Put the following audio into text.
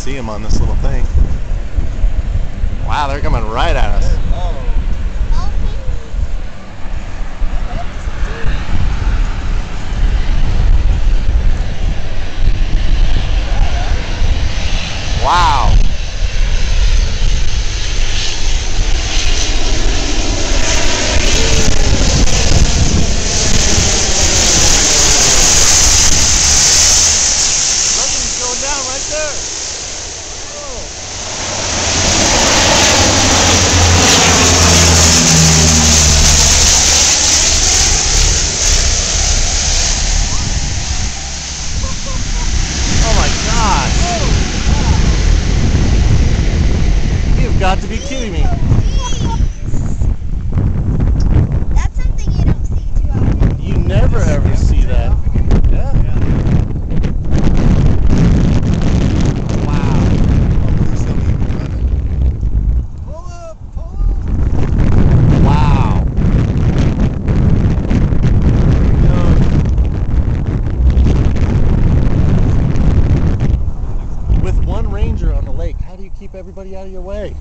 see them on this little thing. Wow, they're coming right at us. Wow. Something's going down right there. Oh my God. You've got to be kidding me. That's something you don't see too often. You never ever see that. Yeah. Wow. Pull up. Wow. With one ranger on the lake, how do you keep everybody out of your way?